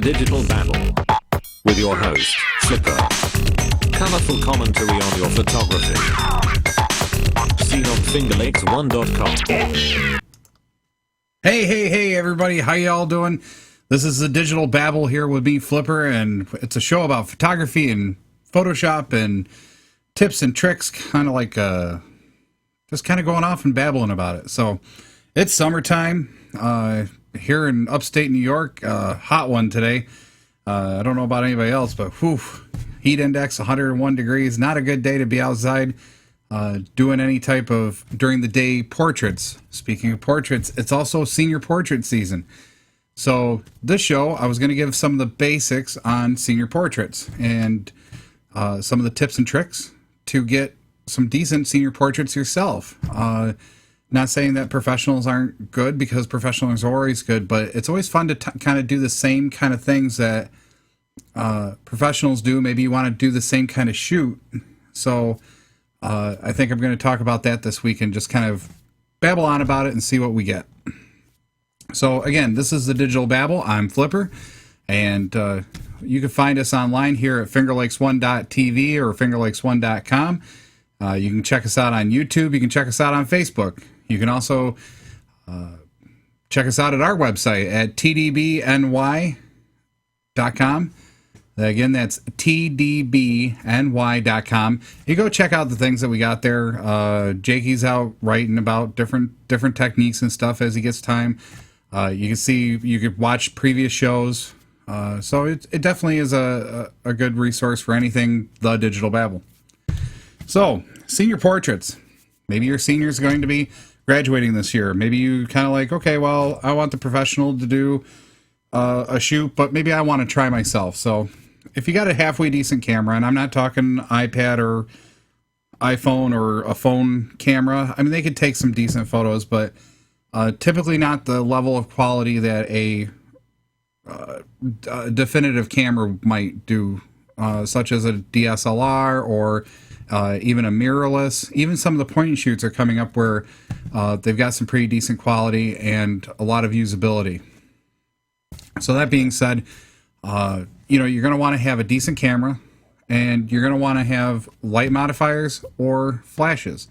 Digital Babble with your host, Flipper. Colorful commentary on your photography. Seen on fingerlakes1.com. Hey, everybody. How y'all doing? This is the Digital Babble here with me, Flipper, and it's a show about photography and Photoshop and tips and tricks, kind of like just kind of going off and babbling about it. So it's summertime here in upstate New York. Hot one today. I don't know about anybody else, but heat index 101 degrees. Not a good day to be outside doing any type of during the day portraits. Speaking of portraits, it's also senior portrait season. So this show, I was going to give some of the basics on senior portraits and some of the tips and tricks to get some decent senior portraits yourself. Not saying that professionals aren't good, because professionals are always good, but it's always fun to kind of do the same kind of things that professionals do. Maybe you want to do the same kind of shoot. So I think I'm going to talk about that this week and just kind of babble on about it and see what we get. So again, this is the Digital Babble. I'm Flipper, and you can find us online here at fingerlakes1.tv or fingerlakes1.com. You can check us out on YouTube. You can check us out on Facebook. You can also check us out at our website at tdbny.com. Again, that's tdbny.com. You go check out the things that we got there. Jakey's out writing about different techniques and stuff as he gets time. You can see, you could watch previous shows. So it definitely is a good resource for anything The Digital Babble. So, senior portraits. Maybe your senior's going to be graduating this year. Maybe you kind of like, okay, well, I want the professional to do a shoot, but maybe I want to try myself. So, if you got a halfway decent camera, and I'm not talking iPad or iPhone or a phone camera. I mean, they could take some decent photos, but typically not the level of quality that a definitive camera might do, such as a DSLR or even a mirrorless. Even some of the point and shoots are coming up where they've got some pretty decent quality and a lot of usability. So that being said, you're going to want to have a decent camera, and you're going to want to have light modifiers or flashes.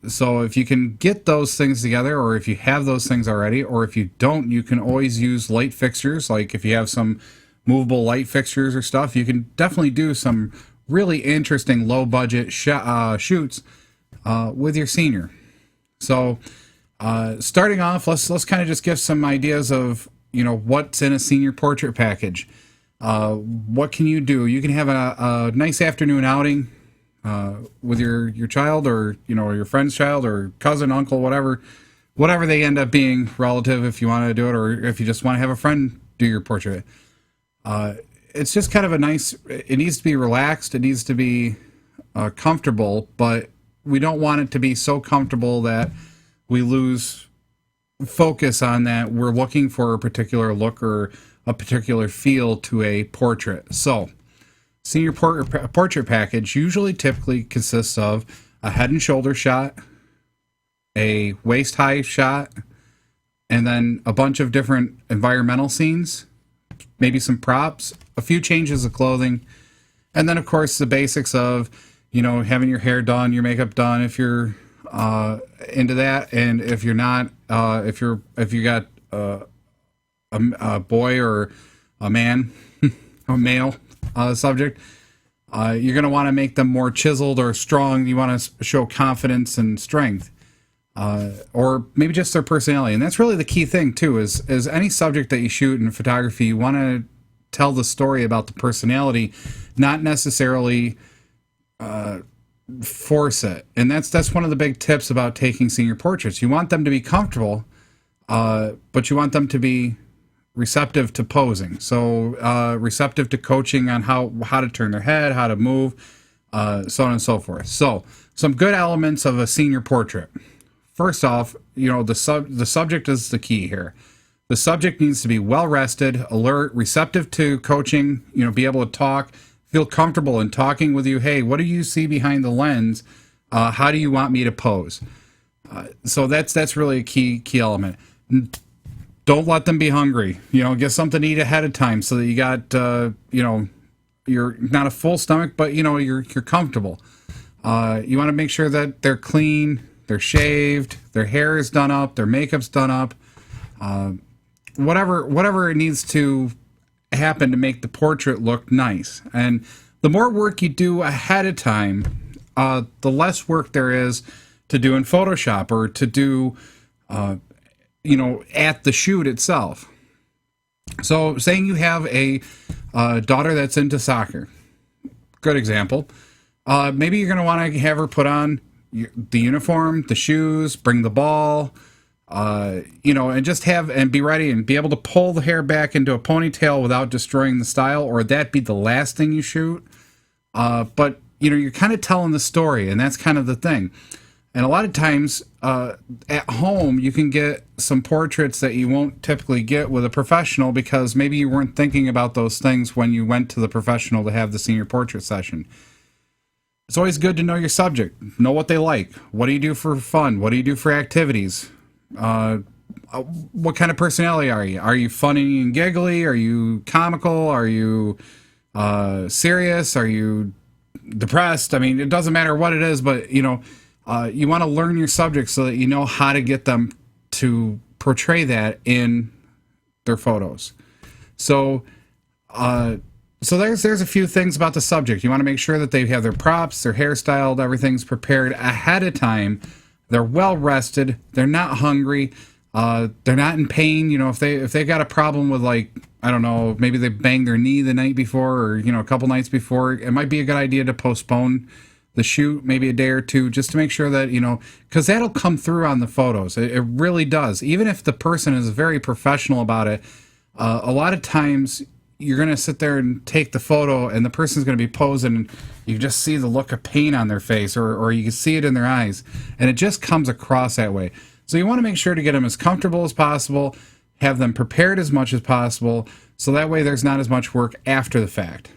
So if you can get those things together, or if you have those things already, or if you don't, you can always use light fixtures. Like if you have some movable light fixtures or stuff, you can definitely do some really interesting low budget shoots with your senior. So starting off, let's kind of just give some ideas of what's in a senior portrait package. What can you do? You can have a nice afternoon outing with your child, or your friend's child, or cousin, uncle, whatever they end up being, relative, if you want to do it, or if you just want to have a friend do your portrait. It's just kind of it needs to be relaxed. It needs to be comfortable, but we don't want it to be so comfortable that we lose focus on that we're looking for a particular look or a particular feel to a portrait. So, senior portrait package typically consists of a head and shoulder shot, a waist high shot, and then a bunch of different environmental scenes, maybe some props, a few changes of clothing, and then of course the basics of having your hair done, your makeup done if you're into that, and if you're not, if you got a boy or a man, a male subject, you're going to want to make them more chiseled or strong. You want to show confidence and strength, or maybe just their personality. And that's really the key thing too, is any subject that you shoot in photography, you want to tell the story about the personality, not necessarily force it. And that's one of the big tips about taking senior portraits. You want them to be comfortable, but you want them to be receptive to posing. So receptive to coaching on how to turn their head, how to move, so on and so forth. So some good elements of a senior portrait. First off, the subject is the key here. The subject needs to be well rested, alert, receptive to coaching, be able to talk, feel comfortable in talking with you. Hey, what do you see behind the lens? How do you want me to pose? So that's really a key element. Don't let them be hungry. Get something to eat ahead of time so that you got, you're not a full stomach, but you're comfortable. You want to make sure that they're clean, they're shaved, their hair is done up, their makeup's done up, whatever it needs to happen to make the portrait look nice. And the more work you do ahead of time, the less work there is to do in Photoshop or to do, at the shoot itself. So saying you have a daughter that's into soccer, good example. Maybe you're going to want to have her put on the uniform, the shoes, bring the ball, and just and be ready and be able to pull the hair back into a ponytail without destroying the style, or that be the last thing you shoot. But you're kind of telling the story, and that's kind of the thing. And a lot of times at home, you can get some portraits that you won't typically get with a professional because maybe you weren't thinking about those things when you went to the professional to have the senior portrait session. It's always good to know your subject, know what they like. What do you do for fun? What do you do for activities? What kind of personality are you? Are you funny and giggly? Are you comical? Are you serious? Are you depressed? I mean, it doesn't matter what it is, but you want to learn your subject so that you know how to get them to portray that in their photos. So there's a few things about the subject. You want to make sure that they have their props, their hairstyled, everything's prepared ahead of time. They're well rested. They're not hungry. They're not in pain. If they've got a problem with, like, I don't know, maybe they banged their knee the night before or, a couple nights before, it might be a good idea to postpone the shoot maybe a day or two just to make sure that, because that'll come through on the photos. It really does. Even if the person is very professional about it, a lot of times you're going to sit there and take the photo and the person's going to be posing and you just see the look of pain on their face or you can see it in their eyes, and it just comes across that way. So you want to make sure to get them as comfortable as possible, have them prepared as much as possible, so that way there's not as much work after the fact.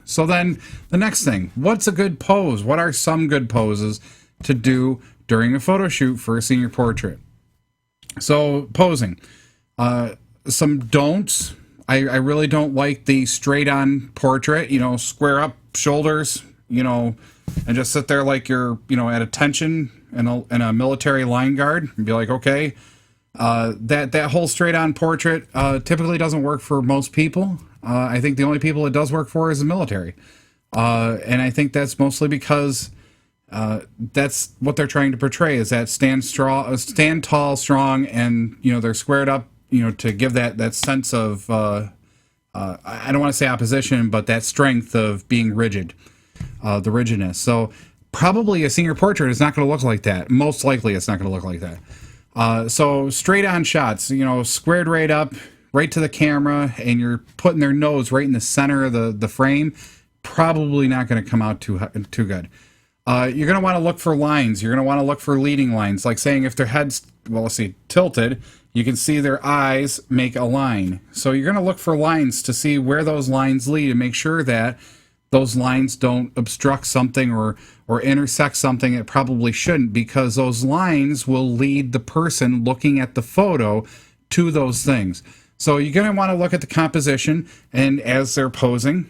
So then the next thing, what's a good pose? What are some good poses to do during a photo shoot for a senior portrait? So posing, some don'ts. I really don't like the straight on portrait, square up shoulders, and just sit there like you're, at attention in a military line guard and be like, okay, that whole straight on portrait typically doesn't work for most people. I think the only people it does work for is the military. And I think that's mostly because that's what they're trying to portray, is that stand tall, strong, and, they're squared up, to give that sense of, I don't want to say opposition, but that strength of being rigid, the rigidness. So probably a senior portrait is not going to look like that. Most likely it's not going to look like that. So straight on shots, squared right up, right to the camera, and you're putting their nose right in the center of the frame, probably not going to come out too good. You're going to want to look for lines. You're going to want to look for leading lines, like saying if their head's, tilted, you can see their eyes make a line. So you're going to look for lines to see where those lines lead and make sure that those lines don't obstruct something or intersect something it probably shouldn't, because those lines will lead the person looking at the photo to those things. So you're going to want to look at the composition, and as they're posing,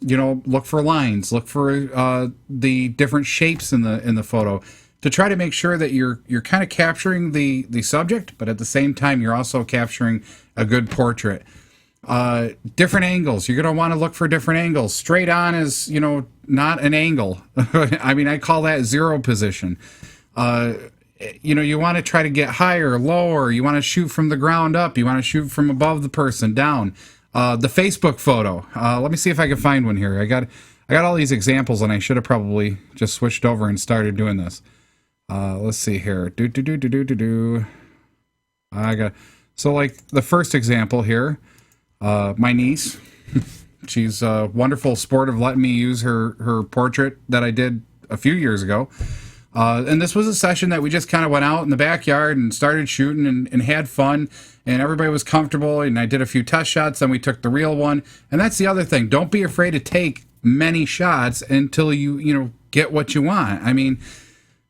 look for lines, look for the different shapes in the photo to try to make sure that you're kind of capturing the subject, but at the same time you're also capturing a good portrait. Different angles. You're going to want to look for different angles. Straight on is, not an angle. I mean, I call that zero position. You want to try to get higher, lower. You want to shoot from the ground up. You want to shoot from above the person down. The Facebook photo. Let me see if I can find one here. I got all these examples, and I should have probably just switched over and started doing this. Let's see here. So like the first example here, my niece, she's a wonderful sport of letting me use her portrait that I did a few years ago. And this was a session that we just kind of went out in the backyard and started shooting and had fun, and everybody was comfortable, and I did a few test shots, then we took the real one. And that's the other thing. Don't be afraid to take many shots until you get what you want. I mean,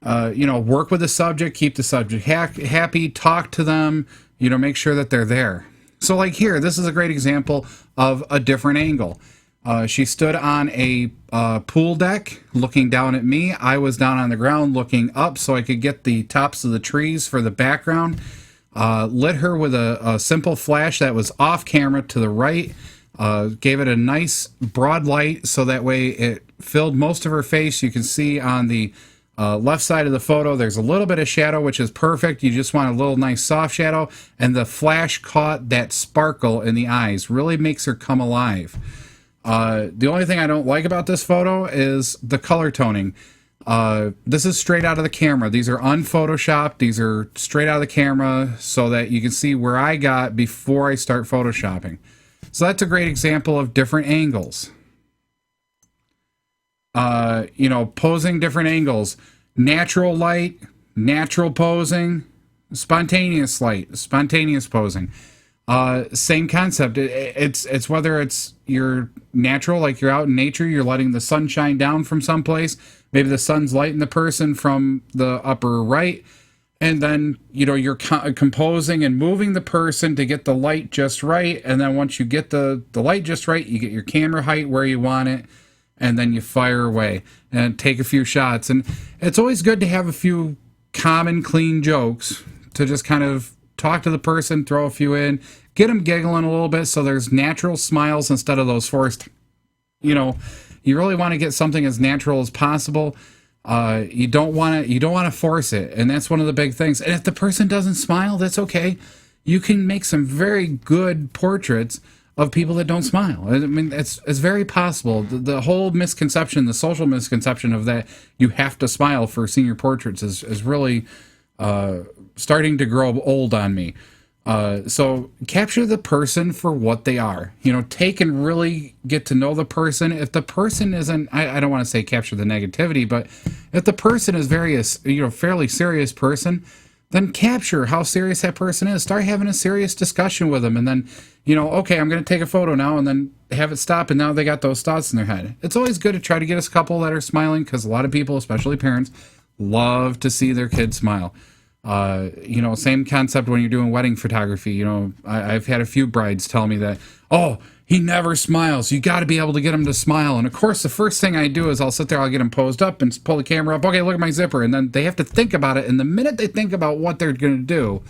work with the subject, keep the subject happy, talk to them, make sure that they're there. So like here, this is a great example of a different angle. She stood on a pool deck looking down at me. I was down on the ground looking up so I could get the tops of the trees for the background. Lit her with a simple flash that was off camera to the right. Gave it a nice broad light so that way it filled most of her face. You can see on the left side of the photo there's a little bit of shadow, which is perfect. You just want a little nice soft shadow, and the flash caught that sparkle in the eyes, really makes her come alive. The only thing I don't like about this photo is the color toning. This is straight out of the camera. These are unphotoshopped. These are straight out of the camera so that you can see where I got before I start photoshopping. So that's a great example of different angles. Posing different angles. Natural light, natural posing, spontaneous light, spontaneous posing. Same concept. It's whether it's your natural, like you're out in nature, you're letting the sun shine down from someplace. Maybe the sun's lighting the person from the upper right. And then, you're composing and moving the person to get the light just right. And then once you get the light just right, you get your camera height where you want it. And then you fire away and take a few shots. And it's always good to have a few common, clean jokes to just kind of talk to the person, throw a few in, get them giggling a little bit so there's natural smiles instead of those forced. You really want to get something as natural as possible. You don't want to force it, and that's one of the big things. And if the person doesn't smile, that's okay. You can make some very good portraits of people that don't smile. I mean, it's very possible. The whole misconception, the social misconception of that you have to smile for senior portraits is really starting to grow old on me. So capture the person for what they are. Take and really get to know the person. If the person isn't, I don't want to say capture the negativity, but if the person is fairly serious person, then capture how serious that person is. Start having a serious discussion with them, and then, okay, I'm going to take a photo now, and then have it stop, and now they got those thoughts in their head. It's always good to try to get us a couple that are smiling, because a lot of people, especially parents, love to see their kids smile. Same concept when you're doing wedding photography. I've had a few brides tell me that, oh, he never smiles. You got to be able to get him to smile. And of course, the first thing I do is I'll sit there, I'll get him posed up and pull the camera up. Okay, look at my zipper. And then they have to think about it. And the minute they think about what they're going to do,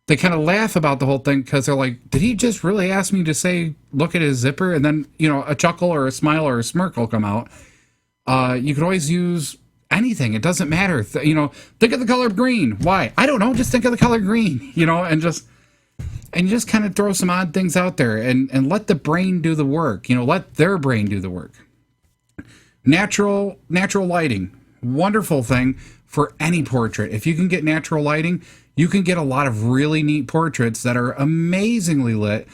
they kind of laugh about the whole thing because they're like, did he just really ask me to say, look at his zipper? And then, a chuckle or a smile or a smirk will come out. You could always use anything. It doesn't matter. Think of the color green. Why? I don't know. Just think of the color green, and just kind of throw some odd things out there and let the brain do the work. Let their brain do the work. Natural lighting. Wonderful thing for any portrait. If you can get natural lighting, you can get a lot of really neat portraits that are amazingly lit,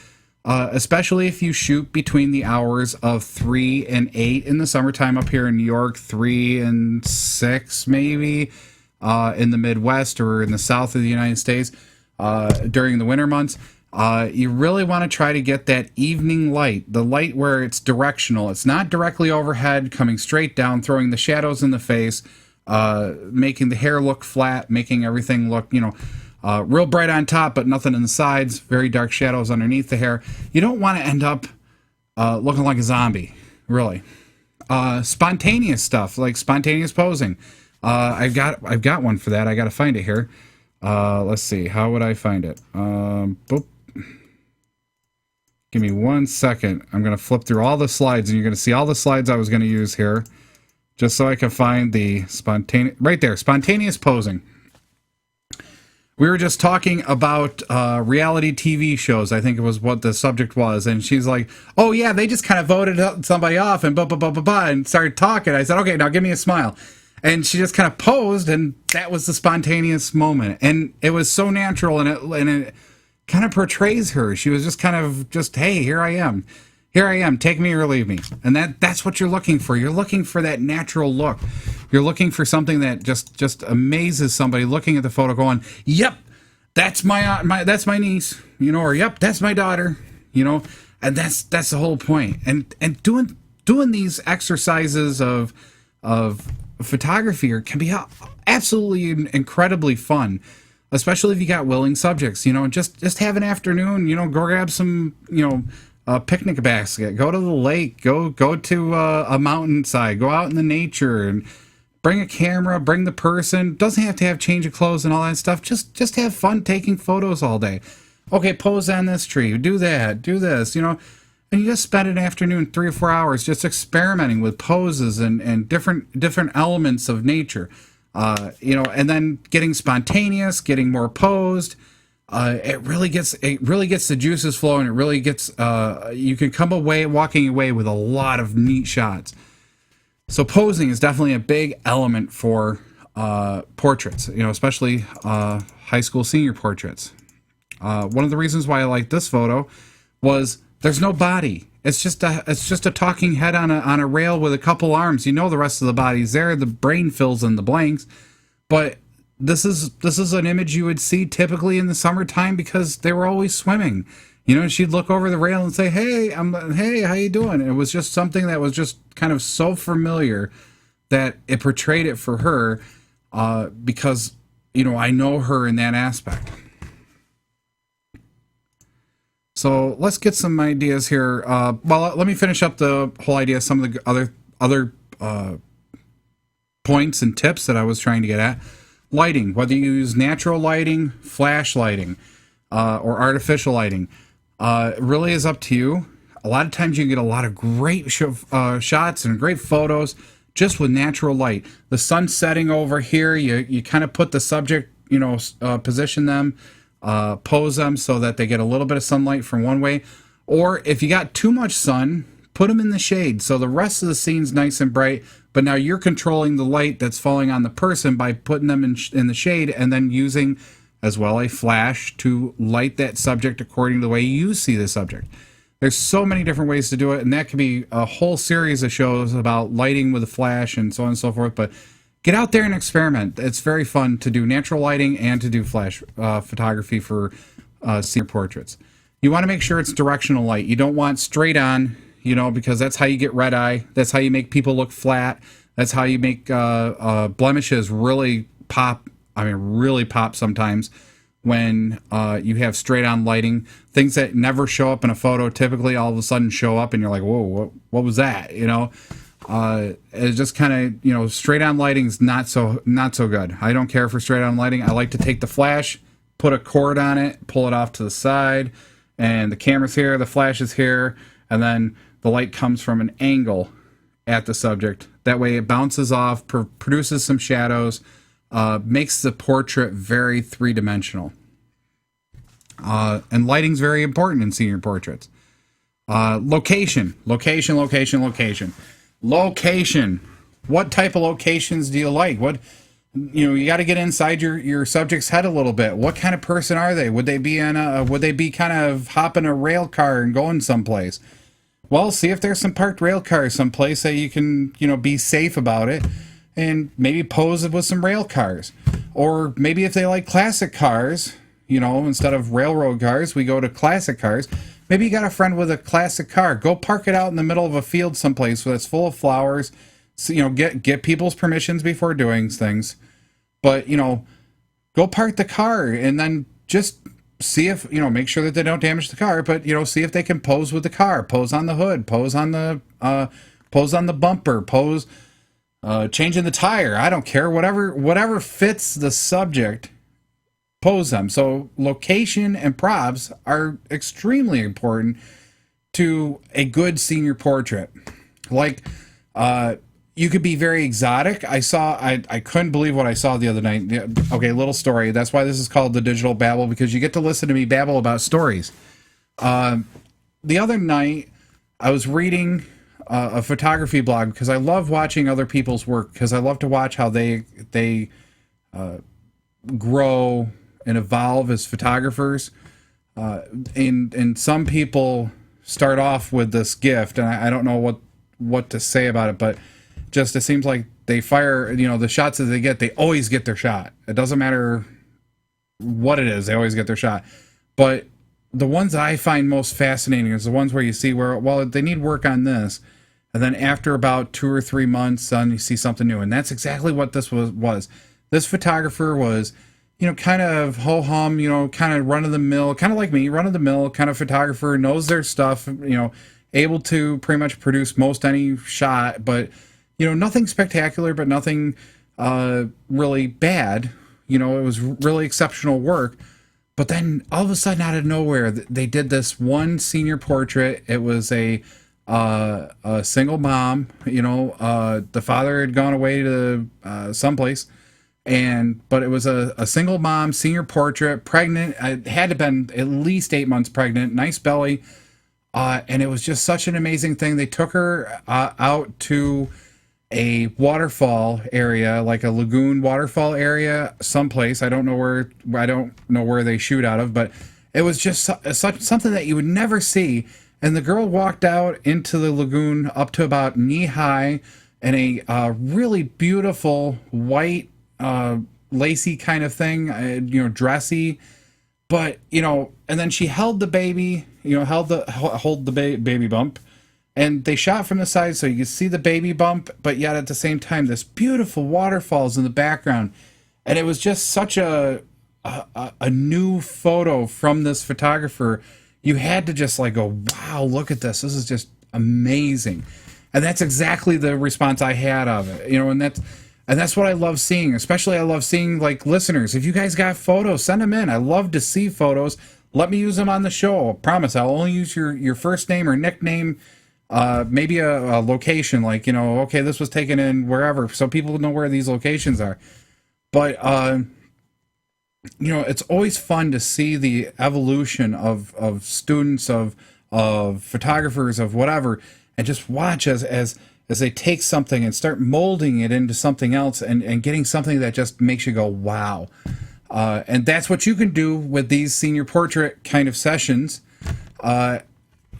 especially if you shoot between the hours of 3 and 8 in the summertime up here in New York, 3 and 6 maybe in the Midwest or in the south of the United States during the winter months. You really want to try to get that evening light, the light where it's directional. It's not directly overhead, coming straight down, throwing the shadows in the face, making the hair look flat, making everything look, real bright on top, but nothing in the sides, very dark shadows underneath the hair. You don't want to end up looking like a zombie, really. Spontaneous stuff, like spontaneous posing. I've got one for that. I got to find it here. Let's see. How would I find it? Boop. Give me 1 second. I'm going to flip through all the slides, and you're going to see all the slides I was going to use here, just so I can find the spontaneous, right there, spontaneous posing. We were just talking about reality TV shows. I think it was what the subject was. And she's like, oh, yeah, they just kind of voted somebody off and blah, blah, blah, blah, blah, and started talking. I said, okay, now give me a smile. And she just kind of posed, and that was the spontaneous moment. And it was so natural, and it kind of portrays her. She was just kind of hey, here I am. Here I am. Take me or leave me. And that's what you're looking for. You're looking for that natural look. You're looking for something that just amazes somebody looking at the photo going, yep, that's that's my niece, or yep, that's my daughter, and that's the whole point. And doing these exercises of photography can be absolutely incredibly fun. especially if you got willing subjects. Just have an afternoon. Go grab some a picnic basket, go to the lake, go to a mountainside, go out in the nature, and bring a camera, bring the person. Doesn't have to have change of clothes and all that stuff. Just have fun taking photos all day. Okay, pose on this tree, do that, do this, and you just spend an afternoon, 3 or 4 hours, just experimenting with poses and different elements of nature, and then getting spontaneous, getting more posed. It really gets the juices flowing. It really gets you can come away walking away with a lot of neat shots. So posing is definitely a big element for portraits, especially high school senior portraits. One of the reasons why I like this photo was there's no body. It's just a talking head on a rail with a couple arms. The rest of the body's there. The brain fills in the blanks, but this is an image you would see typically in the summertime because they were always swimming. She'd look over the rail and say, "Hey, hey, how you doing?" And it was just something that was just kind of so familiar that it portrayed it for her because I know her in that aspect. So let's get some ideas here. Well, let me finish up the whole idea. Some of the other points and tips that I was trying to get at. Lighting, whether you use natural lighting, flash lighting, or artificial lighting, it really is up to you. A lot of times you can get a lot of great shots and great photos just with natural light. The sun setting over here, you kind of put the subject, position them, pose them so that they get a little bit of sunlight from one way. Or if you got too much sun, put them in the shade so the rest of the scene's nice and bright, but now you're controlling the light that's falling on the person by putting them in the shade and then using as well a flash to light that subject according to the way you see the subject. There's so many different ways to do it, and that could be a whole series of shows about lighting with a flash and so on and so forth, but get out there and experiment. It's very fun to do natural lighting and to do flash photography for senior portraits. You want to make sure it's directional light. You don't want straight on, because that's how you get red eye. That's how you make people look flat. That's how you make blemishes really pop. Really pop sometimes when you have straight on lighting. Things that never show up in a photo typically all of a sudden show up and you're like, whoa, what was that? It's just kind of, straight on lighting's not so good. I don't care for straight on lighting. I like to take the flash, put a cord on it, pull it off to the side, and the camera's here, the flash is here, and then the light comes from an angle at the subject. That way it bounces off, produces some shadows, makes the portrait very three-dimensional. And lighting's very important in senior portraits. Location. What type of locations do you like? You got to get inside your subject's head a little bit. What kind of person are they? Would they be kind of hopping a rail car and going someplace? Well, see if there's some parked rail cars someplace that you can, be safe about it and maybe pose it with some rail cars. Or maybe if they like classic cars, instead of railroad cars, we go to classic cars. Maybe you got a friend with a classic car. Go park it out in the middle of a field someplace that's full of flowers. So, get people's permissions before doing things. But, go park the car and then just see if, make sure that they don't damage the car, but, see if they can pose with the car, pose on the hood, pose on the bumper, pose, changing the tire. I don't care. Whatever fits the subject, pose them. So location and props are extremely important to a good senior portrait. Like, you could be very exotic. I couldn't believe what I saw the other night. Okay, little story. That's why this is called the Digital Babble, because you get to listen to me babble about stories. The other night, I was reading a photography blog because I love watching other people's work, because I love to watch how they grow and evolve as photographers. And some people start off with this gift, and I don't know what to say about it, but just it seems like they fire, the shots that they get, they always get their shot. It doesn't matter what it is, they always get their shot. But the ones that I find most fascinating is the ones where you see well, they need work on this, and then after about 2 or 3 months, then you see something new. And that's exactly what this was. This photographer was kind of ho-hum, kind of run-of-the-mill, kind of like me, run-of-the-mill kind of photographer, knows their stuff, able to pretty much produce most any shot, but, nothing spectacular, but nothing really bad. It was really exceptional work. But then all of a sudden, out of nowhere, they did this one senior portrait. It was a single mom. The father had gone away to someplace, but it was a single mom senior portrait, pregnant. It had to have been at least 8 months pregnant, nice belly, and it was just such an amazing thing. They took her out to a waterfall area, like a lagoon waterfall area, someplace. I don't know where they shoot out of, but it was just such something that you would never see. And the girl walked out into the lagoon up to about knee high in a really beautiful white lacy kind of thing, dressy. But and then she held the baby, hold the baby bump. And they shot from the side so you could see the baby bump, but yet at the same time, this beautiful waterfalls in the background. And it was just such a new photo from this photographer. You had to just go, wow, look at this. This is just amazing. And that's exactly the response I had of it. And that's what I love seeing. Especially I love seeing listeners. If you guys got photos, send them in. I love to see photos. Let me use them on the show. I promise I'll only use your first name or nickname. Maybe a location, okay, this was taken in wherever, so people know where these locations are. But it's always fun to see the evolution of students, of photographers, of whatever, and just watch as they take something and start molding it into something else, and getting something that just makes you go, wow. And that's what you can do with these senior portrait kind of sessions.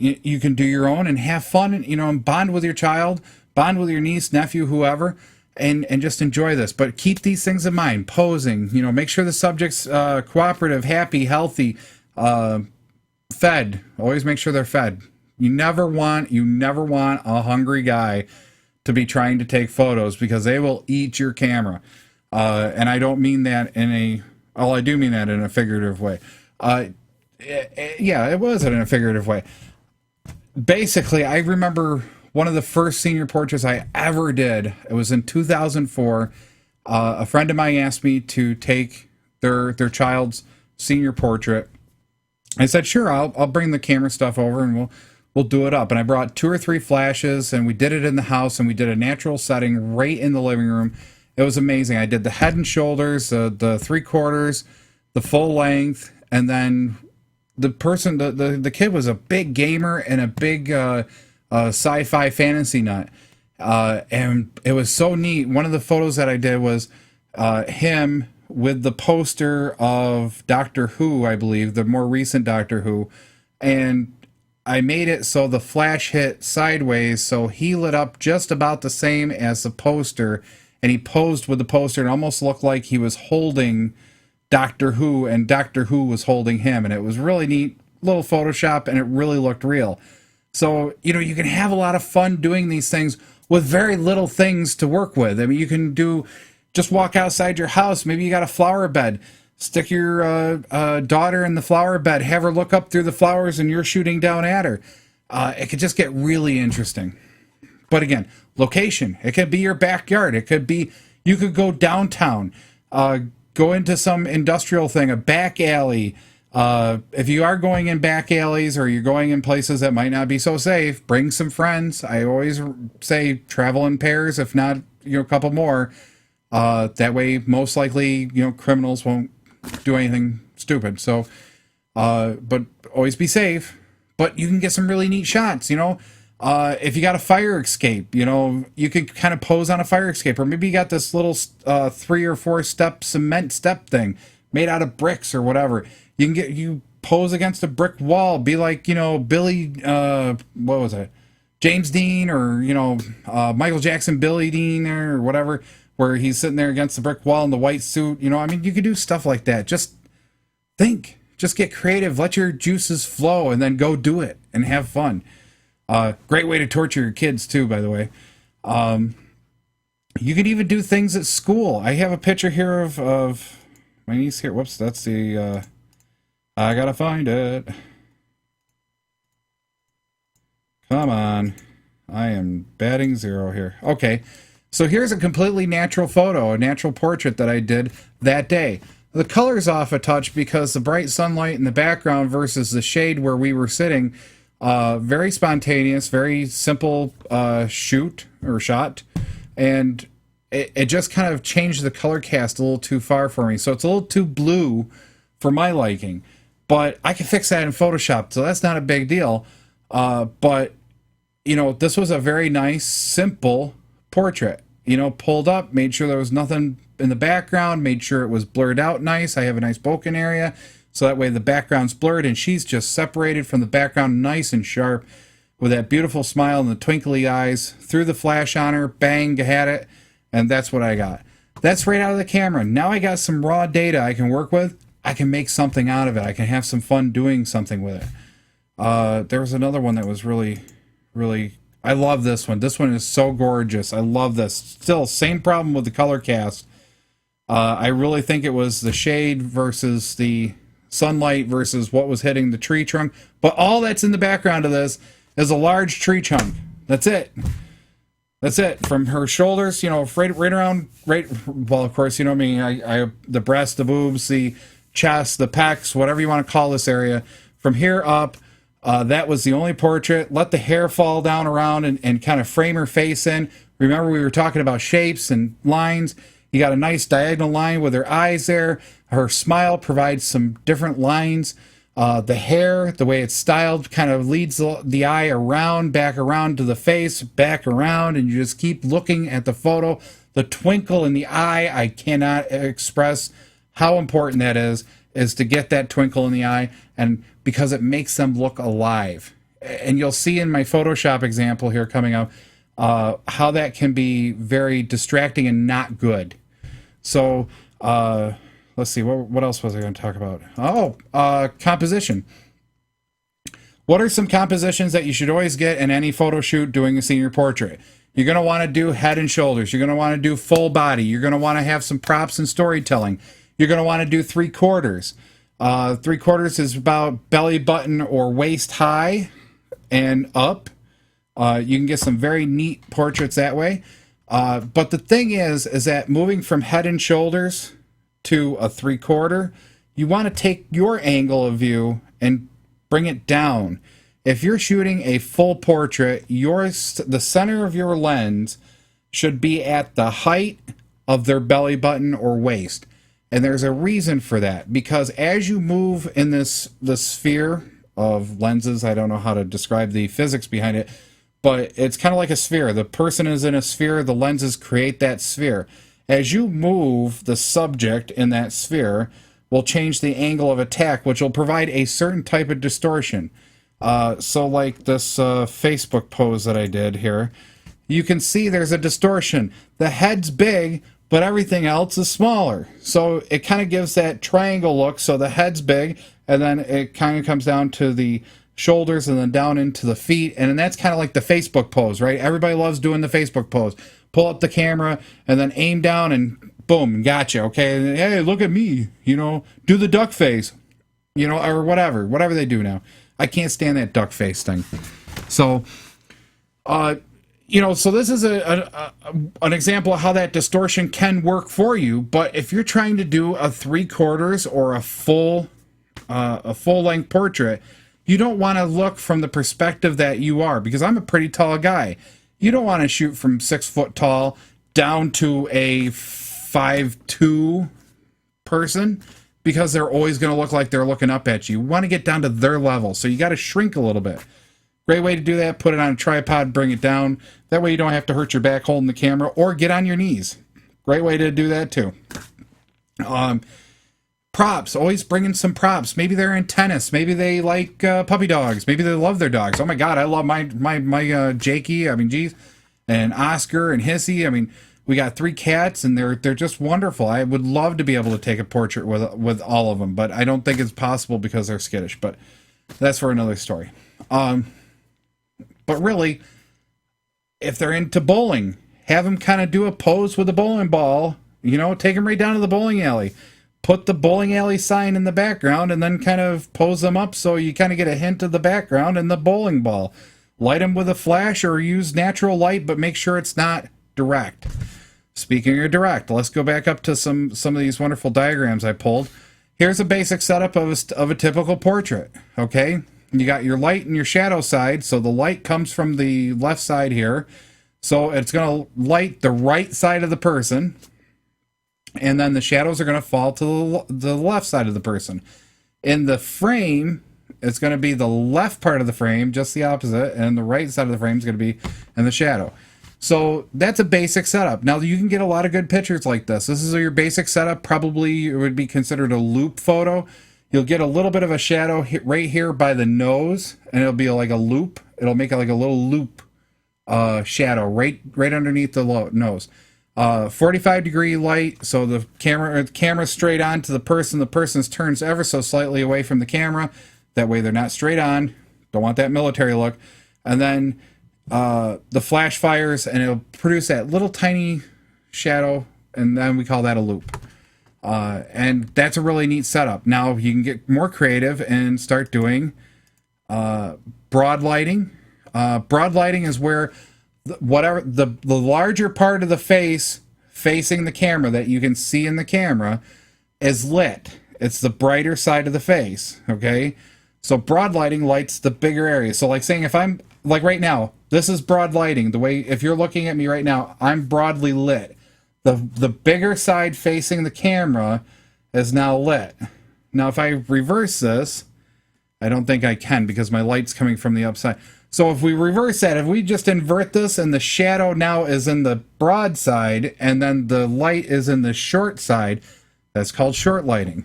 You can do your own and have fun, and bond with your child, bond with your niece, nephew, whoever, and just enjoy this. But keep these things in mind. Posing, make sure the subject's cooperative, happy, healthy, fed. Always make sure they're fed. You never want a hungry guy to be trying to take photos, because they will eat your camera. And I don't mean that I do mean that in a figurative way. Yeah, it was in a figurative way. Basically, I remember one of the first senior portraits I ever did. It was in 2004. A friend of mine asked me to take their child's senior portrait. I said, sure, I'll bring the camera stuff over and we'll do it up. And I brought 2 or 3 flashes, and we did it in the house, and we did a natural setting right in the living room. It was amazing. I did the head and shoulders, the 3/4, the full length, and then the person, the kid was a big gamer and a big sci-fi fantasy nut. And it was so neat. One of the photos that I did was him with the poster of Doctor Who, I believe, the more recent Doctor Who. And I made it so the flash hit sideways, so he lit up just about the same as the poster. And he posed with the poster and almost looked like he was holding Doctor Who, and Doctor Who was holding him, and it was really neat, little Photoshop, and it really looked real. So, you can have a lot of fun doing these things with very little things to work with. I mean, you can just walk outside your house, maybe you got a flower bed, stick your daughter in the flower bed, have her look up through the flowers, and you're shooting down at her. It could just get really interesting. But again, location, it could be your backyard, it could be, you could go downtown, go into some industrial thing, a back alley. If you are going in back alleys, or you're going in places that might not be so safe, bring some friends. I always say travel in pairs, if not, a couple more. That way, most likely, criminals won't do anything stupid. So, but always be safe. But you can get some really neat shots, if you got a fire escape, you can kind of pose on a fire escape, or maybe you got this little 3 or 4 step cement step thing made out of bricks or whatever. You pose against a brick wall, be like, Billy, what was it? James Dean, or, Michael Jackson, Billy Dean, or whatever, where he's sitting there against the brick wall in the white suit. I mean, you could do stuff like that. Just think, just get creative, let your juices flow, and then go do it and have fun. Great way to torture your kids too, by the way. You could even do things at school. I have a picture here of my niece here. Whoops, that's the, I gotta find it. Come on. I am batting zero here. Okay, so here's a completely natural photo, a natural portrait that I did that day. The color's off a touch because the bright sunlight in the background versus the shade where we were sitting, very spontaneous, very simple shoot or shot, and it just kind of changed the color cast a little too far for me. So it's a little too blue for my liking, but I can fix that in Photoshop, so that's not a big deal. But you know, this was a very nice, simple portrait. You know, pulled up, made sure there was nothing in the background, made sure it was blurred out nice. I have a nice bokeh area, so that way the background's blurred and she's just separated from the background nice and sharp with that beautiful smile and the twinkly eyes. Threw the flash on her, bang, had it, and that's what I got. That's right out of the camera. Now I got some raw data I can work with. I can make something out of it. I can have some fun doing something with it. There was another one that was really, I love this one. This one is so gorgeous. I love this. Still, same problem with the color cast. I really think it was the shade versus the sunlight versus what was hitting the tree trunk. But all that's in the background of this is a large tree trunk. That's it. That's it. From her shoulders, you know, right around, well, of course, you know me, I the breast, the boobs, the chest, the pecs, whatever you want to call this area. From here up, that was the only portrait. Let the hair fall down around and kind of frame her face in. Remember, we were talking about shapes and lines. You got a nice diagonal line with her eyes there. Her smile provides some different lines. The hair, the way it's styled, kind of leads the eye around, back around to the face, back around, and you just keep looking at the photo. The twinkle in the eye, I cannot express how important that is to get that twinkle in the eye, and because it makes them look alive. And you'll see in my Photoshop example here coming up how that can be very distracting and not good. So let's see, what else was I going to talk about? Composition. What are some compositions that you should always get in any photo shoot doing a senior portrait? You're going to want to do head and shoulders. You're going to want to do full body. You're going to want to have some props and storytelling. You're going to want to do 3/4. 3/4 is about belly button or waist high and up. You can get some very neat portraits that way. But the thing is that moving from head and shoulders to a 3/4, you want to take your angle of view and bring it down. If you're shooting a full portrait, the center of your lens should be at the height of their belly button or waist. And there's a reason for that, because as you move in the sphere of lenses, I don't know how to describe the physics behind it, but it's kind of like a sphere. The person is in a sphere, the lenses create that sphere. As you move, the subject in that sphere will change the angle of attack, which will provide a certain type of distortion. So like this Facebook pose that I did here, you can see there's a distortion. The head's big, but everything else is smaller. So it kind of gives that triangle look. So the head's big, and then it kind of comes down to the shoulders and then down into the feet. And then that's kind of like the Facebook pose, right? Everybody loves doing the Facebook pose. Pull up the camera and then aim down and boom, gotcha, okay? And, hey, look at me, you know, do the duck face, you know, or whatever they do now. I can't stand that duck face thing. So, you know, so this is an example of how that distortion can work for you. But if you're trying to do a 3/4 or a full length portrait, you don't want to look from the perspective that you are, because I'm a pretty tall guy. You don't want to shoot from 6 foot tall down to a 5'2" person, because they're always going to look like they're looking up at you. You want to get down to their level, so you got to shrink a little bit. Great way to do that, put it on a tripod, bring it down. That way you don't have to hurt your back holding the camera, or get on your knees. Great way to do that too. Props, always bring in some props. Maybe they're in tennis. Maybe they like puppy dogs. Maybe they love their dogs. Oh my God, I love my Jakey. I mean, geez, and Oscar and Hissy. I mean, we got 3 cats, and they're just wonderful. I would love to be able to take a portrait with all of them, but I don't think it's possible because they're skittish. But that's for another story. But really, if they're into bowling, have them kind of do a pose with a bowling ball. You know, take them right down to the bowling alley. put the bowling alley sign in the background and then kind of pose them up so you kind of get a hint of the background and the bowling ball. Light them with a flash or use natural light, but make sure it's not direct. Speaking of direct, let's go back up to some of these wonderful diagrams I pulled. Here's a basic setup of a typical portrait, okay? You got your light and your shadow side, so the light comes from the left side here. So it's going to light the right side of the person, and then the shadows are going to fall to the left side of the person. In the frame, it's going to be the left part of the frame, just the opposite, and the right side of the frame is going to be in the shadow. So that's a basic setup. Now you can get a lot of good pictures like this. This is your basic setup. Probably it would be considered a loop photo. You'll get a little bit of a shadow right here by the nose, and it'll be like a loop. It'll make it like a little loop shadow right underneath the nose. 45-degree light, so the camera's straight on to the person. The person's turns ever so slightly away from the camera. That way they're not straight on. Don't want that military look. And then the flash fires, and it'll produce that little tiny shadow, and then we call that a loop. And that's a really neat setup. Now you can get more creative and start doing broad lighting. Broad lighting is where the larger part of the face facing the camera that you can see in the camera is lit. It's the brighter side of the face, okay? So broad lighting lights the bigger area. So like saying if I'm, like right now, this is broad lighting. The way, if you're looking at me right now, I'm broadly lit. The bigger side facing the camera is now lit. Now if I reverse this, I don't think I can because my light's coming from the upside. So if we reverse that, if we just invert this and the shadow now is in the broad side and then the light is in the short side, that's called short lighting.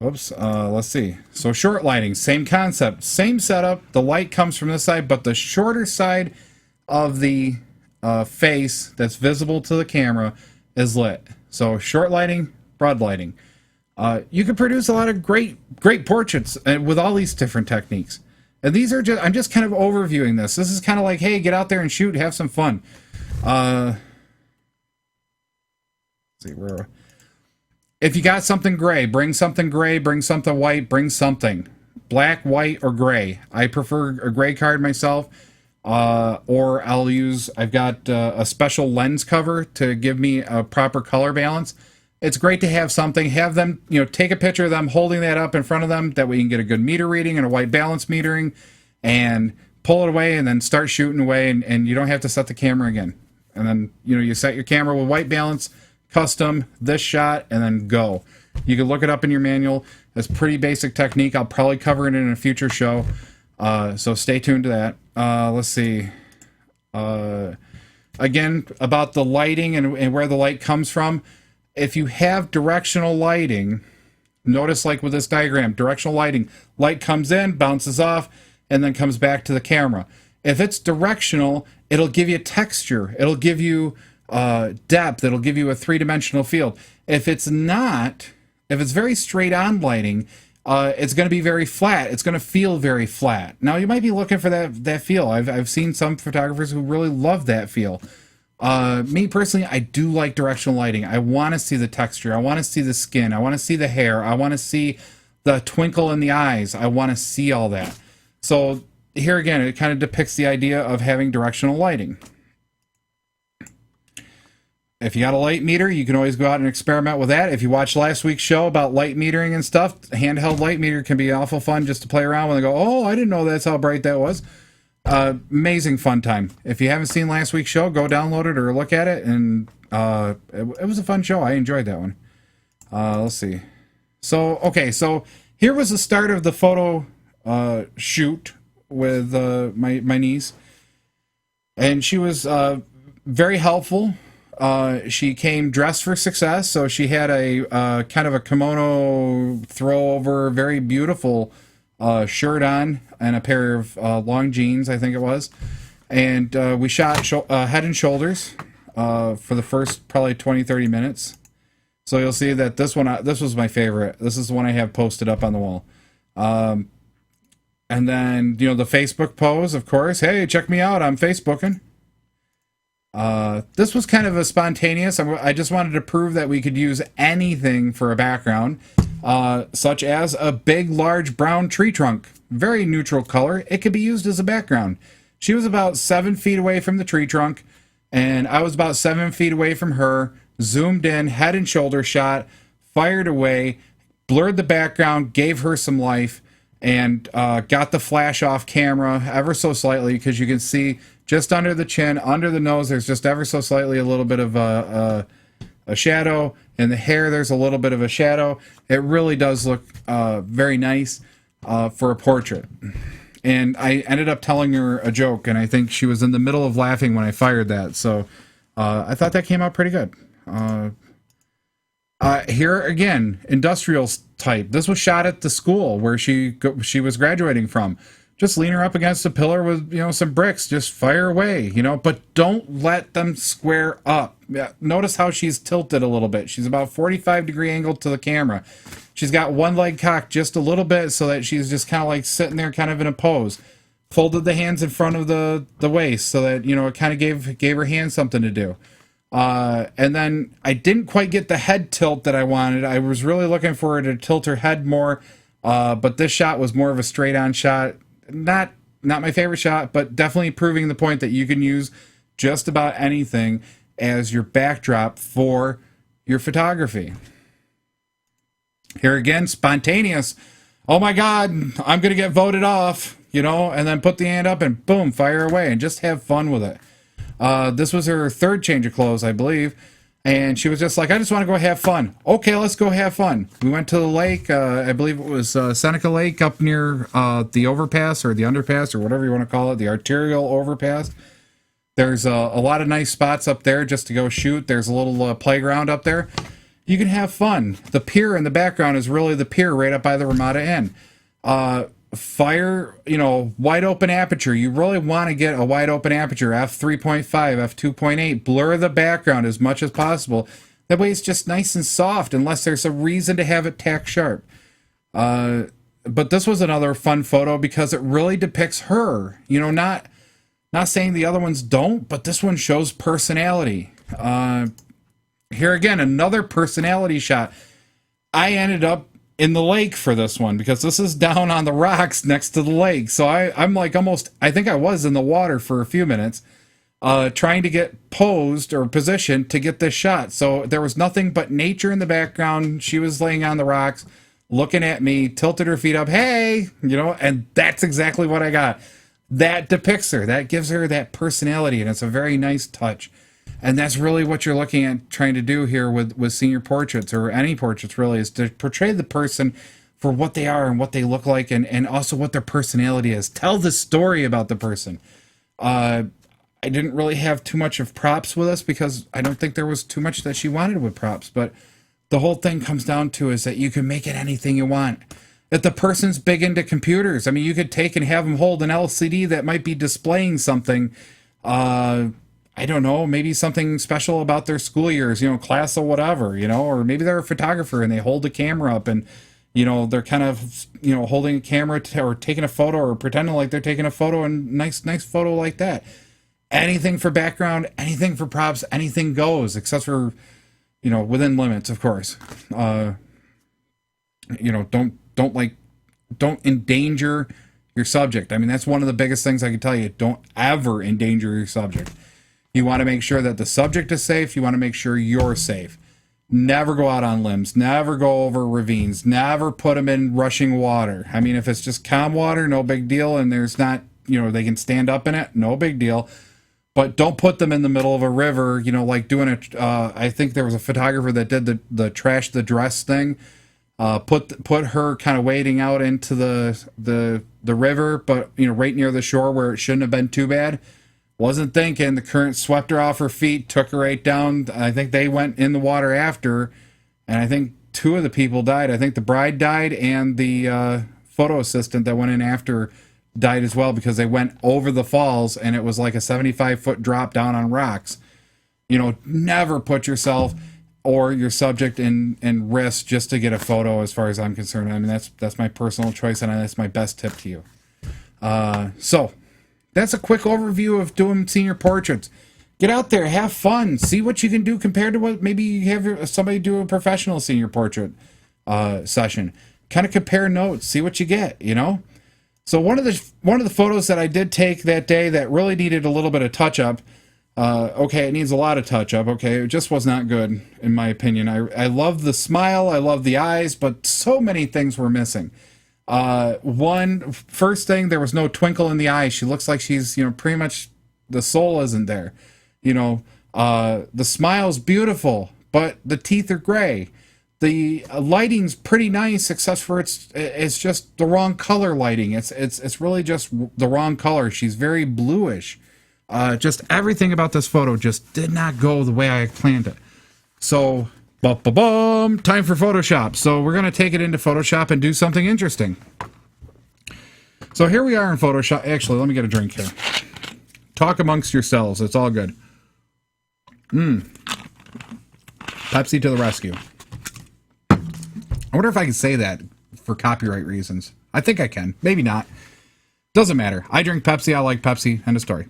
Oops, let's see. So short lighting, same concept, same setup. The light comes from this side, but the shorter side of the face that's visible to the camera is lit. So short lighting, broad lighting. You can produce a lot of great portraits with all these different techniques. And these are just, I'm just kind of overviewing this. This is kind of like, hey, get out there and shoot, have some fun. Let's see, where... If you got something gray, bring something white, bring something. Black, white, or gray. I prefer a gray card myself. Or I've got a special lens cover to give me a proper color balance. It's great to have something, have them, take a picture of them holding that up in front of them. That way you can get a good meter reading and a white balance metering and pull it away and then start shooting away and you don't have to set the camera again. And then, you set your camera with white balance, custom, this shot, and then go. You can look it up in your manual. It's pretty basic technique. I'll probably cover it in a future show. So stay tuned to that. Let's see. Again, about the lighting and where the light comes from. If you have directional lighting, notice like with this diagram, directional lighting, light comes in, bounces off, and then comes back to the camera. If it's directional, it'll give you texture. It'll give you depth. It'll give you a three-dimensional field. If it's not, if it's very straight on lighting, it's going to be very flat. It's going to feel very flat. Now you might be looking for that feel. I've seen some photographers who really love that feel. Me personally, I do like directional lighting. I want to see the texture. I want to see the skin. I want to see the hair. I want to see the twinkle in the eyes. I want to see all that. So here again, it kind of depicts the idea of having directional lighting. If you got a light meter, you can always go out and experiment with that. If you watched last week's show about light metering and stuff, handheld light meter can be awful fun just to play around with and go, oh, I didn't know that's how bright that was. Amazing fun time. If you haven't seen last week's show, go download it or look at it. And it was a fun show. I enjoyed that one. Let's see. So, okay, so here was the start of the photo shoot with my niece. And she was very helpful. She came dressed for success, so she had a kind of a kimono throw-over, very beautiful shirt on, and a pair of long jeans, I think it was. And we shot head and shoulders for the first probably 20-30 minutes. So you'll see that this was my favorite. This is the one I have posted up on the wall. And then, the Facebook pose, of course. Hey, check me out, I'm Facebooking. This was kind of a spontaneous. I just wanted to prove that we could use anything for a background, such as a big, large brown tree trunk. Very neutral color. It could be used as a background. She was about 7 feet away from the tree trunk, and I was about 7 feet away from her. Zoomed in, head and shoulder shot, fired away, blurred the background, gave her some life, and got the flash off camera ever so slightly, because you can see just under the chin, under the nose, there's just ever so slightly a little bit of a shadow. In the hair, there's a little bit of a shadow. It really does look very nice for a portrait. And I ended up telling her a joke, and I think she was in the middle of laughing when I fired that. So I thought that came out pretty good. Here again, industrial type. This was shot at the school where she was graduating from. Just lean her up against a pillar with, some bricks. Just fire away, but don't let them square up. Yeah, notice how she's tilted a little bit. She's about 45-degree angle to the camera. She's got one leg cocked just a little bit so that she's just kind of like sitting there kind of in a pose. Folded the hands in front of the waist so that, it kind of gave her hands something to do. And then I didn't quite get the head tilt that I wanted. I was really looking for her to tilt her head more, but this shot was more of a straight-on shot. Not my favorite shot, but definitely proving the point that you can use just about anything as your backdrop for your photography. Here again, spontaneous. Oh my God, I'm going to get voted off, and then put the hand up and boom, fire away and just have fun with it. This was her third change of clothes, I believe. And she was just like, I just want to go have fun. Okay, let's go have fun. We went to the lake. I believe it was Seneca Lake up near the overpass or the underpass or whatever you want to call it, the arterial overpass. There's a lot of nice spots up there just to go shoot. There's a little playground up there. You can have fun. The pier in the background is really the pier right up by the Ramada Inn. Fire, wide open aperture. You really want to get a wide open aperture, f3.5, f2.8. Blur the background as much as possible. That way it's just nice and soft, unless there's a reason to have it tack sharp. But this was another fun photo because it really depicts her. Not saying the other ones don't, but this one shows personality. Here again, another personality shot. I ended up in the lake for this one because this is down on the rocks next to the lake. So I'm like I think I was in the water for a few minutes trying to get posed or positioned to get this shot. So there was nothing but nature in the background. She was laying on the rocks looking at me, tilted her feet up, hey, and that's exactly what I got. That depicts her. That gives her that personality, and it's a very nice touch. And that's really what you're looking at trying to do here with senior portraits or any portraits, really, is to portray the person for what they are and what they look like, and also what their personality is. Tell the story about the person. I didn't really have too much of props with us because I don't think there was too much that she wanted with props. But the whole thing comes down to is that you can make it anything you want. If the person's big into computers, you could take and have them hold an LCD that might be displaying something. I don't know, maybe something special about their school years, class or whatever, or maybe they're a photographer and they hold a camera up and, they're kind of, holding a camera or taking a photo or pretending like they're taking a photo, and nice photo like that. Anything for background, anything for props, anything goes, except for, within limits, of course. Don't endanger your subject. That's one of the biggest things I can tell you. Don't ever endanger your subject. You want to make sure that the subject is safe. You want to make sure you're safe. Never go out on limbs. Never go over ravines. Never put them in rushing water. if it's just calm water, no big deal. And there's not, they can stand up in it, no big deal. But don't put them in the middle of a river, like doing I think there was a photographer that did the trash the dress thing. Put her kind of wading out into the river, but, right near the shore where it shouldn't have been too bad. Wasn't thinking. The current swept her off her feet, took her right down. I think they went in the water after, and I think 2 of the people died. I think the bride died, and the photo assistant that went in after died as well, because they went over the falls, and it was like a 75-foot drop down on rocks. Never put yourself or your subject in risk just to get a photo, as far as I'm concerned. That's my personal choice, and that's my best tip to you. So that's a quick overview of doing senior portraits. Get out there, have fun, see what you can do compared to what maybe you have somebody do a professional senior portrait session. Kind of compare notes, see what you get, you know. So one of the photos that I did take that day that really needed a little bit of touch up. Okay, it needs a lot of touch up. Okay, it just was not good in my opinion. I love the smile, I love the eyes, but so many things were missing. First thing, there was no twinkle in the eye. She looks like she's, you know, pretty much the soul isn't there. You know, the smile's beautiful, but the teeth are gray. The lighting's pretty nice, except for it's just the wrong color lighting. It's really just the wrong color. She's very bluish. Just everything about this photo just did not go the way I planned it. So, time for Photoshop. So we're gonna take it into Photoshop and do something interesting. So here we are in Photoshop. Actually, let me get a drink here. Talk amongst yourselves. It's all good. Pepsi to the rescue. I wonder if I can say that for copyright reasons. I think I can. Maybe not. Doesn't matter. I drink Pepsi. I like Pepsi. End of story.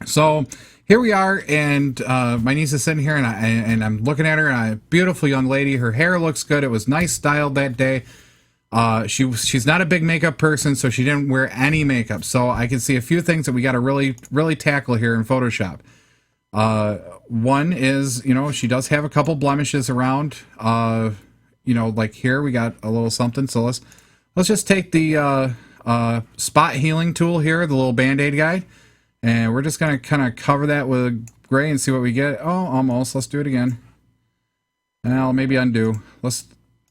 So here we are, and my niece is sitting here, and I'm looking at her, and a beautiful young lady. Her hair looks good. It was nice styled that day. She's not a big makeup person, so she didn't wear any makeup. So I can see a few things that we got to really tackle here in Photoshop. One is, you know, she does have a couple blemishes around. You know, like here we got a little something. So let's just take the spot healing tool here, the little Band-Aid guy, and we're just gonna kind of cover that with gray and see what we get. Oh, almost. Let's do it again. And I'll maybe undo.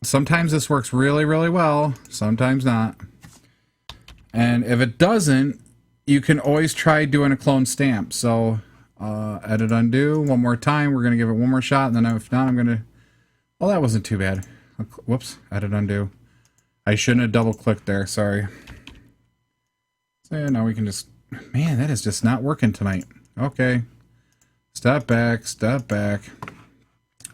Sometimes this works really, really well. Sometimes not. And if it doesn't, you can always try doing a clone stamp. So edit, undo one more time. We're gonna give it one more shot, and then if not, I'm gonna. Oh, that wasn't too bad. Whoops, edit, undo. I shouldn't have double clicked there. Sorry. So yeah, now we can just. Man, that is just not working tonight. Okay. Step back, step back.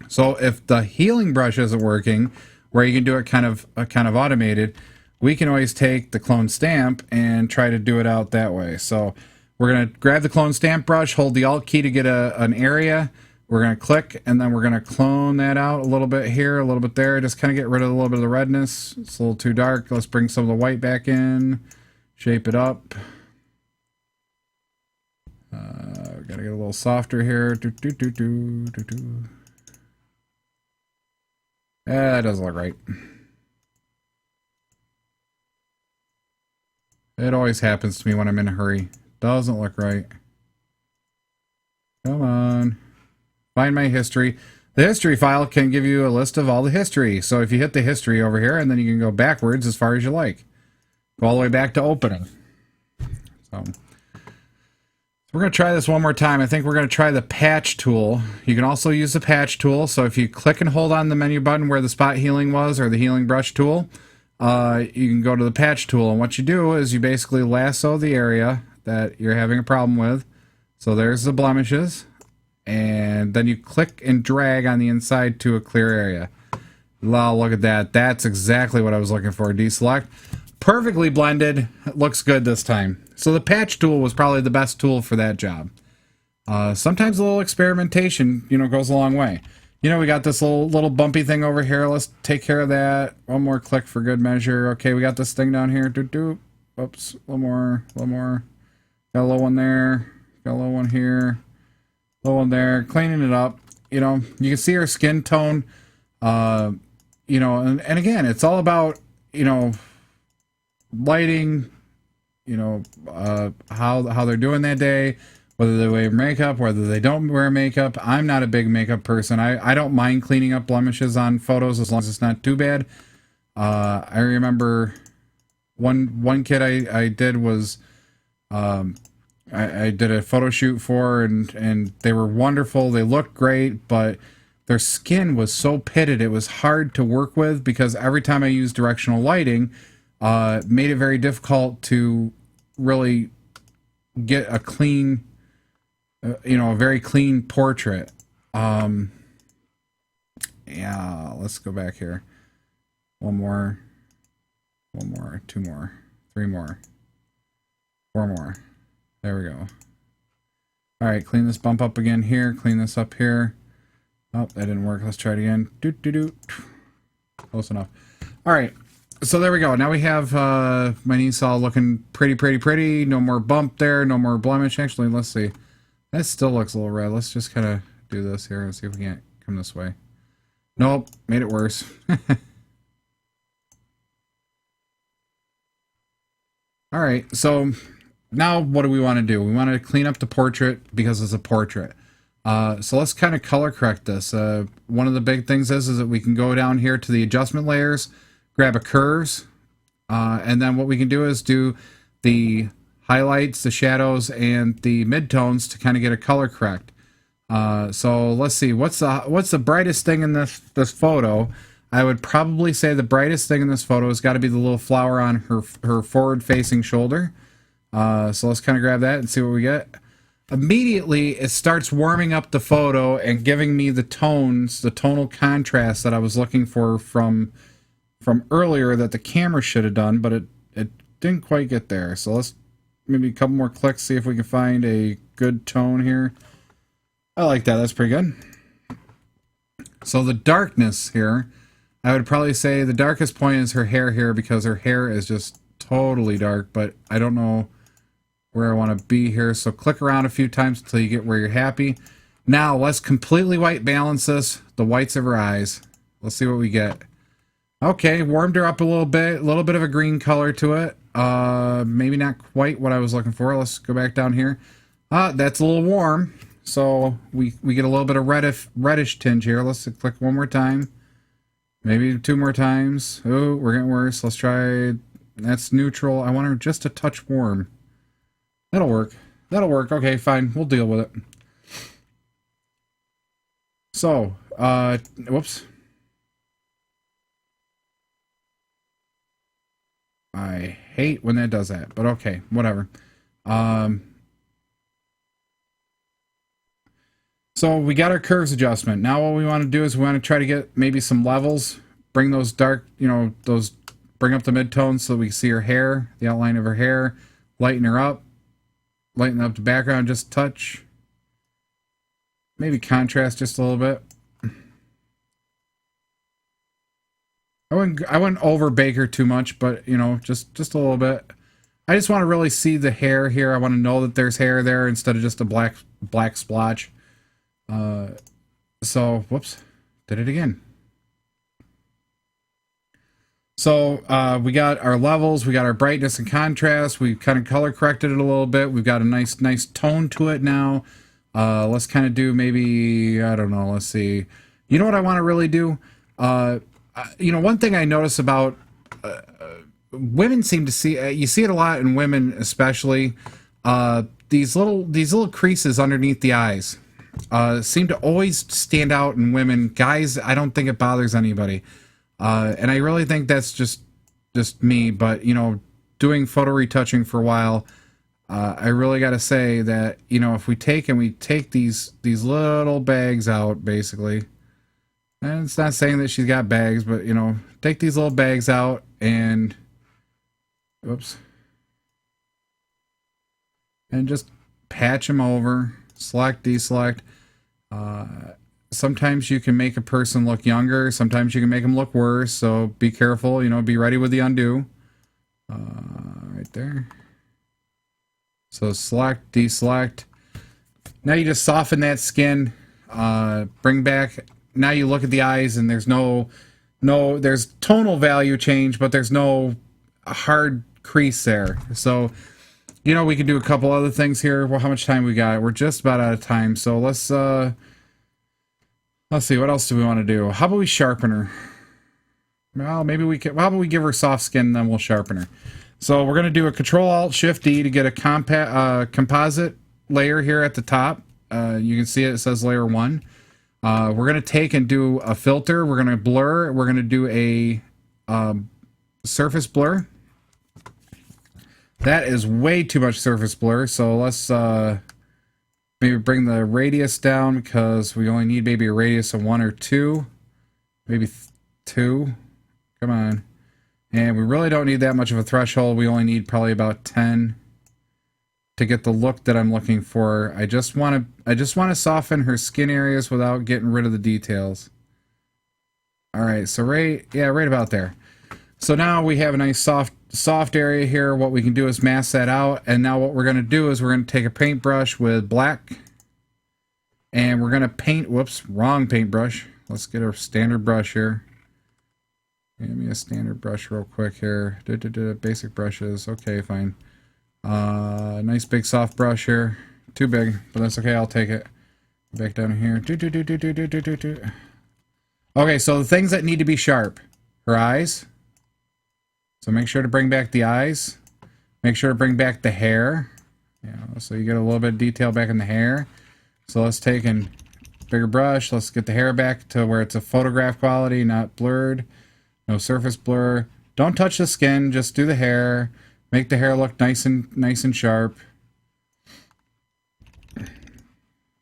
So if the healing brush isn't working, where you can do it kind of automated, we can always take the clone stamp and try to do it out that way. So we're going to grab the clone stamp brush, hold the Alt key to get an area. We're going to click, and then we're going to clone that out a little bit here, a little bit there. Just kind of get rid of a little bit of the redness. It's a little too dark. Let's bring some of the white back in. Shape it up. Got to get a little softer here. That doesn't look right. It always happens to me when I'm in a hurry. Doesn't look right. Come on. Find my history. The history file can give you a list of all the history. So if you hit the history over here, and then you can go backwards as far as you like. Go all the way back to opening. So we're going to try this one more time. I think we're going to try the patch tool. You can also use the patch tool. So if you click and hold on the menu button where the spot healing was, or the healing brush tool, you can go to the patch tool. And what you do is you basically lasso the area that you're having a problem with. So there's the blemishes. And then you click and drag on the inside to a clear area. Wow, look at that. That's exactly what I was looking for. Deselect. Perfectly blended. It looks good this time. So the patch tool was probably the best tool for that job. Sometimes a little experimentation, you know, goes a long way. You know, we got this little bumpy thing over here. Let's take care of that. One more click for good measure. Okay, we got this thing down here. Oops, a little more. Got a little one there. Got a little one here. Little one there. Cleaning it up. You know, you can see her skin tone. You know, and again, it's all about, you know, lighting, you know, how they're doing that day, whether they wear makeup, whether they don't wear makeup. I'm not a big makeup person. I don't mind cleaning up blemishes on photos as long as it's not too bad. I remember one kid I did was I did a photo shoot for, and they were wonderful. They looked great, but their skin was so pitted it was hard to work with, because every time I used directional lighting, made it very difficult to really get a clean, you know, a very clean portrait. Yeah, let's go back here. One more, 2 more, 3 more, 4 more. There we go. All right, clean this bump up again here. Clean this up here. Oh, that didn't work. Let's try it again. Doot, doot, doot. Close enough. All right. So there we go. Now we have my knee saw looking pretty. No more bump there. No more blemish. Actually, let's see. That still looks a little red. Let's just kind of do this here and see if we can't come this way. Nope. Made it worse. All right. So now what do we want to do? We want to clean up the portrait because it's a portrait. So let's kind of color correct this. One of the big things is that we can go down here to the adjustment layers, grab a curves, and then what we can do is do the highlights, the shadows, and the midtones to kind of get a color correct. So let's see, what's the brightest thing in this photo? I would probably say the brightest thing in this photo has got to be the little flower on her forward-facing shoulder. So let's kind of grab that and see what we get. Immediately, it starts warming up the photo and giving me the tones, the tonal contrast that I was looking for from earlier that the camera should have done, but it didn't quite get there. So let's maybe a couple more clicks, see if we can find a good tone here. I like that. That's pretty good. So the darkness here, I would probably say the darkest point is her hair here because her hair is just totally dark, but I don't know where I want to be here. So click around a few times until you get where you're happy. Now let's completely white balance this, the whites of her eyes. Let's see what we get. Okay, warmed her up a little bit of a green color to it. Maybe not quite what I was looking for. Let's go back down here. That's a little warm. So we get a little bit of reddish tinge here. Let's click one more time. Maybe two more times. Oh, we're getting worse. Let's try, that's neutral. I want her just a touch warm. That'll work. That'll work. Okay, fine. We'll deal with it. So, whoops. I hate when that does that, but okay, whatever. So we got our curves adjustment. Now what we want to do is we want to try to get maybe some levels, bring those dark, bring up the midtones so that we can see her hair, the outline of her hair, lighten her up. Lighten up the background just a touch. Maybe contrast just a little bit. I wouldn't over bake her too much, but just a little bit. I just want to really see the hair here. I want to know that there's hair there instead of just a black splotch. So whoops, did it again. So we got our levels, we got our brightness and contrast, we kind of color corrected it a little bit, we've got a nice tone to it now. Let's kind of do maybe, I don't know, let's see. You know what I want to really do? One thing I notice about women seem to see, you see it a lot in women especially, these little creases underneath the eyes seem to always stand out in women. Guys, I don't think it bothers anybody. And I really think that's just me, but doing photo retouching for a while, I really got to say that if we take these little bags out, basically, and it's not saying that she's got bags, but take these little bags out and and just patch them over, select, deselect. Sometimes you can make a person look younger. Sometimes you can make them look worse. So be careful, be ready with the undo. Right there. So select, deselect. Now you just soften that skin. Bring back. Now you look at the eyes and there's there's tonal value change, but there's no hard crease there. So, we can do a couple other things here. Well, how much time we got? We're just about out of time. So let's see, what else do we want to do? How about we sharpen her? Well, maybe we can. How about we give her soft skin and then we'll sharpen her? So we're going to do a Control-Alt-Shift-D to get a composite layer here at the top. You can see it says layer 1. We're going to take and do a filter. We're going to blur. We're going to do a surface blur. That is way too much surface blur. So let's maybe bring the radius down because we only need maybe a radius of 1 or 2. Maybe 2. Come on. And we really don't need that much of a threshold. We only need probably about 10. to get the look that I'm looking for. I just want to soften her skin areas without getting rid of the details. All right, so right about there. So now we have a nice soft area here. What we can do is mask that out, and now what we're going to do is we're going to take a paintbrush with black, and we're going to paint. Whoops, wrong paintbrush. Let's get a standard brush here. Give me a standard brush real quick here. Basic brushes. Okay, fine. Nice big soft brush here. Too big, but that's okay. I'll take it. Back down here. Okay, so the things that need to be sharp. Her eyes. So make sure to bring back the eyes. Make sure to bring back the hair. So you get a little bit of detail back in the hair. So let's take a bigger brush. Let's get the hair back to where it's a photograph quality, not blurred. No surface blur. Don't touch the skin. Just do the hair. Make the hair look nice and sharp.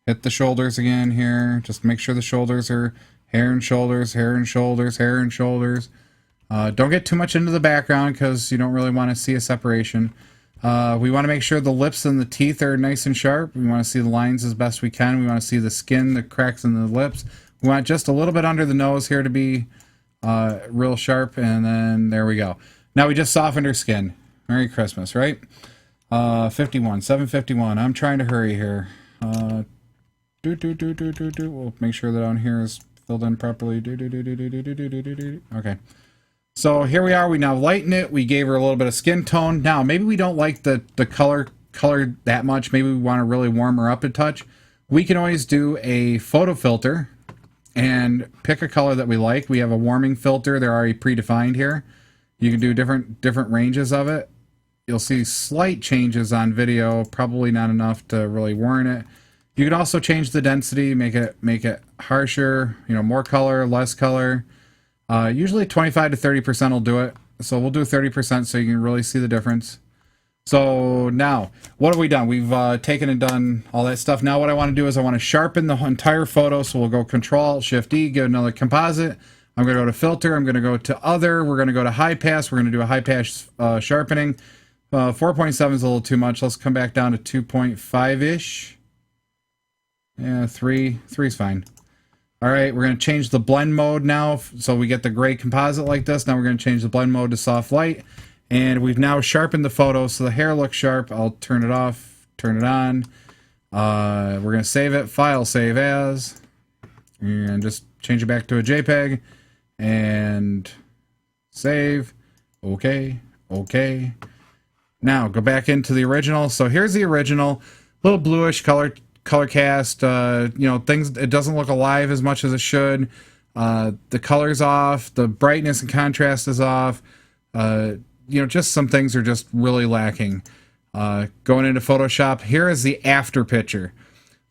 Hit the shoulders again here. Just make sure the shoulders are hair and shoulders, hair and shoulders, hair and shoulders. Don't get too much into the background because you don't really want to see a separation. We want to make sure the lips and the teeth are nice and sharp. We want to see the lines as best we can. We want to see the skin, the cracks in the lips. We want just a little bit under the nose here to be real sharp, and then there we go. Now we just softened her skin. Merry Christmas, right? 751. I'm trying to hurry here. We'll make sure that on here is filled in properly. Okay. So here we are. We now lighten it. We gave her a little bit of skin tone. Now maybe we don't like the color that much. Maybe we want to really warm her up a touch. We can always do a photo filter and pick a color that we like. We have a warming filter. They're already predefined here. You can do different ranges of it. You'll see slight changes on video, probably not enough to really warrant it. You can also change the density, make it harsher, more color, less color. Usually 25 to 30% will do it. So we'll do 30% so you can really see the difference. So now, what have we done? We've taken and done all that stuff. Now what I want to do is I want to sharpen the entire photo. So we'll go Control-Shift-D, get another composite. I'm going to go to Filter. I'm going to go to Other. We're going to go to High Pass. We're going to do a High Pass sharpening. 4.7 is a little too much. Let's come back down to 2.5-ish. Yeah, 3 is fine. All right, we're going to change the blend mode now. So we get the gray composite like this. Now we're going to change the blend mode to soft light. And we've now sharpened the photo so the hair looks sharp. I'll turn it off, turn it on. We're going to save it, File, Save As. And just change it back to a JPEG. And save. Okay. Now go back into the original. So here's the original. Little bluish color cast. Things, it doesn't look alive as much as it should. The color's off. The brightness and contrast is off. Just some things are just really lacking. Going into Photoshop, here is the after picture.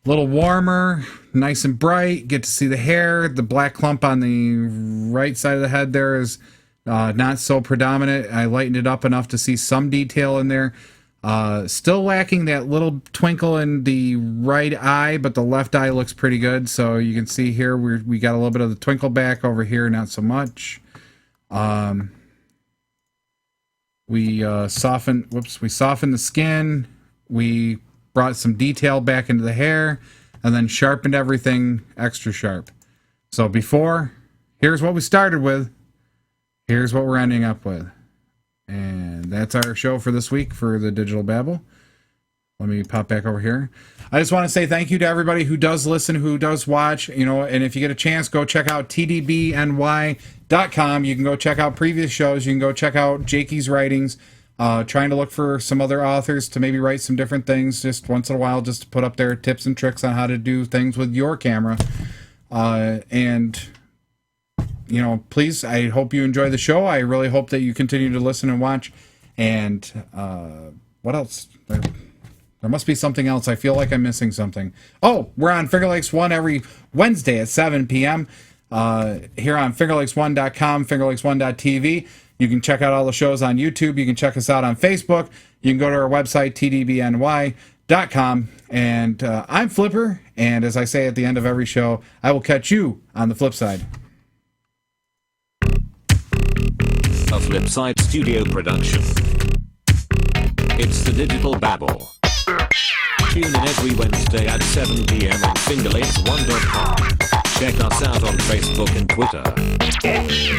A little warmer, nice and bright. Get to see the hair. The black clump on the right side of the head there is not so predominant. I lightened it up enough to see some detail in there. Still lacking that little twinkle in the right eye, but the left eye looks pretty good. So you can see here we got a little bit of the twinkle back. Over here, not so much. We softened the skin. We brought some detail back into the hair, and then sharpened everything extra sharp. So here's what we started with. Here's what we're ending up with. And that's our show for this week for the Digital Babble. Let me pop back over here. I just want to say thank you to everybody who does listen, who does watch, and if you get a chance, go check out tdbny.com. You can go check out previous shows. You can go check out Jakey's writings. Trying to look for some other authors to maybe write some different things just once in a while, just to put up their tips and tricks on how to do things with your camera. Please, I hope you enjoy the show. I really hope that you continue to listen and watch. And what else? There must be something else. I feel like I'm missing something. Oh, we're on Finger Lakes 1 every Wednesday at 7 p.m. Here on fingerlakes1.com, fingerlakes1.tv. You can check out all the shows on YouTube. You can check us out on Facebook. You can go to our website, tdbny.com. And I'm Flipper. And as I say at the end of every show, I will catch you on the flip side. A Flipside Studio production. It's the Digital Babble. Tune in every Wednesday at 7 p.m. on fingerlace1.com. Check us out on Facebook and Twitter.